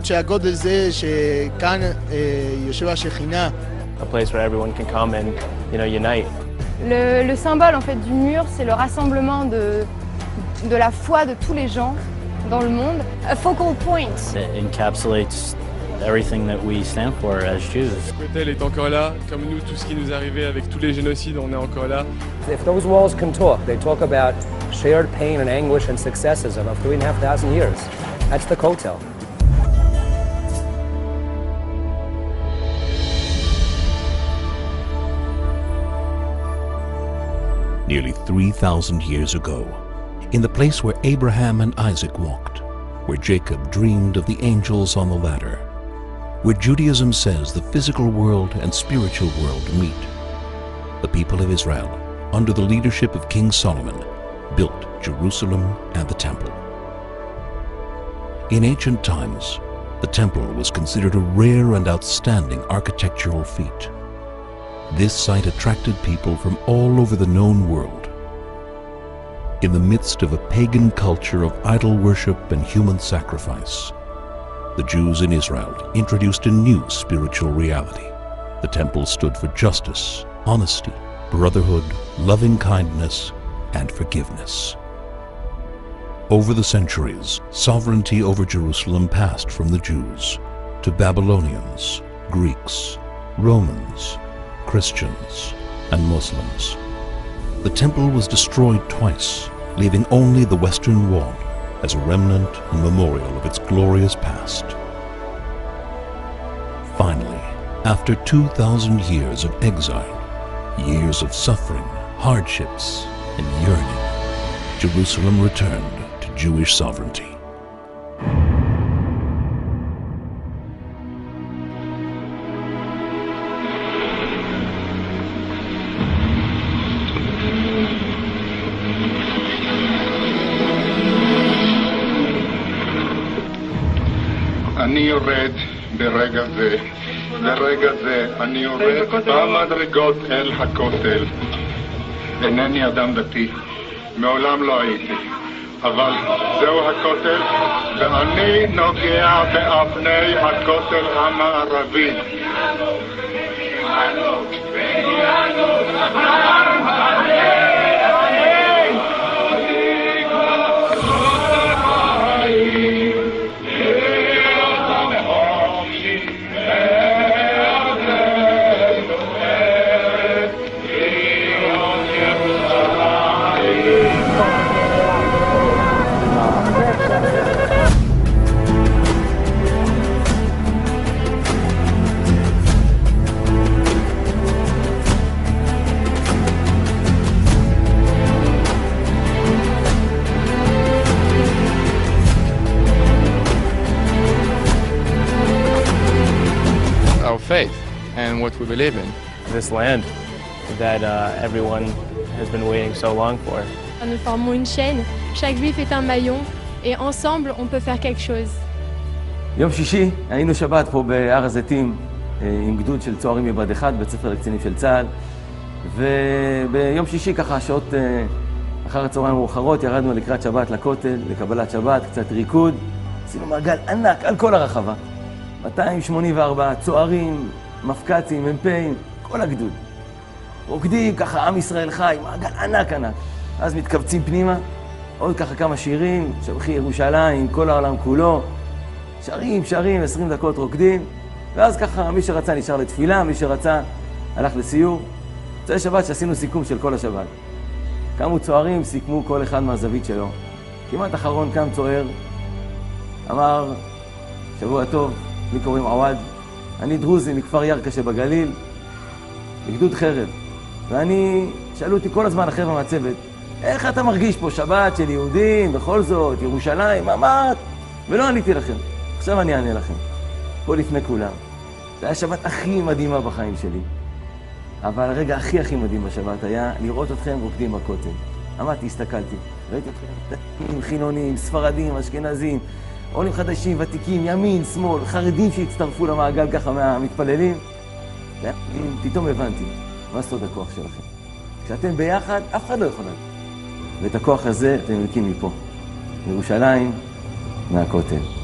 למרות שהגודל זה שכאן יושב השכינה. A place where everyone can come and, unite. Le symbole en fait du mur, c'est le rassemblement de la foi de tous les gens dans le monde. A focal point. It encapsulates everything that we stand for as Jews. Kotel est encore là, comme nous, tout ce qui nous est arrivé avec tous les génocides, on est encore là. If those walls can talk, they talk about shared pain and anguish and successes of 3,500 years. That's the Kotel. Nearly 3,000 years ago, in the place where Abraham and Isaac walked, where Jacob dreamed of the angels on the ladder, where Judaism says the physical world and spiritual world meet, the people of Israel, under the leadership of King Solomon, built Jerusalem and the Temple. In ancient times, the Temple was considered a rare and outstanding architectural feat. This site attracted people from all over the known world. In the midst of a pagan culture of idol worship and human sacrifice, the Jews in Israel introduced a new spiritual reality. The temple stood for justice, honesty, brotherhood, loving kindness, and forgiveness. Over the centuries, sovereignty over Jerusalem passed from the Jews to Babylonians, Greeks, Romans, Christians, and Muslims. The temple was destroyed twice, leaving only the Western Wall as a remnant and memorial of its glorious past. Finally, after 2,000 years of exile, years of suffering, hardships, and yearning, Jerusalem returned to Jewish sovereignty. אני יורד ברגע זה אני יורד במדרגות אל הכותל. אינני אדם דתי, מעולם לא הייתי, אבל זהו הכותל, ואני נוגע באבני הכותל המערבי. Faith and what we believe in. This land that everyone has been waiting so long for. Nous formons une chaîne, chaque juif est un maillon, et ensemble on peut faire quelque chose. יום שישי היינו שבת פה בהר הזיתים עם גדוד של צוערים מבה"ד 1, בית ספר לקצינים של צה"ל, וביום שישי ככה שעות אחר הצהריים מאוחרות ירדנו לקראת שבת לכותל, לקבלת שבת, קצת ריקוד, עשינו מעגל ענק על כל הרחבה. 284 צוערים, מפקצים, מ"פים, כל הגדוד. רוקדים ככה, עם ישראל חי, מעגל ענק ענק. אז מתכווצים פנימה, עוד ככה כמה שירים, שבחי ירושלים, כל העולם כולו. שרים, 20 דקות רוקדים, ואז ככה מי שרצה נשאר לתפילה, מי שרצה הלך לסיור. זה שבת שעשינו סיכום של כל השבת. קמו צוערים, סיכמו כל אחד מהזווית שלו. כמעט אחרון קם צוער, אמר, שבוע טוב, לי קוראים עווד, אני דרוזי מכפר ירכא שבגליל, בגדוד חרב. ואני, שאלו אותי כל הזמן החבר'ה מהצוות, איך אתה מרגיש פה שבת של יהודים, בכל זאת, ירושלים, מה? ולא עניתי לכם. עכשיו אני אענה לכם. פה לפני כולם. זה היה השבת הכי מדהימה בחיים שלי. אבל הרגע הכי מדהים בשבת היה לראות אתכם רוקדים בכותל. עמדתי, הסתכלתי. ראיתי אתכם דתיים, חילונים, ספרדים, אשכנזים, עולים חדשים, ותיקים, ימין, שמאל, חרדים שהצטרפו למעגל ככה מהמתפללים. פתאום הבנתי, מה סוד הכוח שלכם? כשאתם ביחד, אף אחד לא יכול לדעת. ואת הכוח הזה אתם מלקים מפה. מירושלים, מהכותל.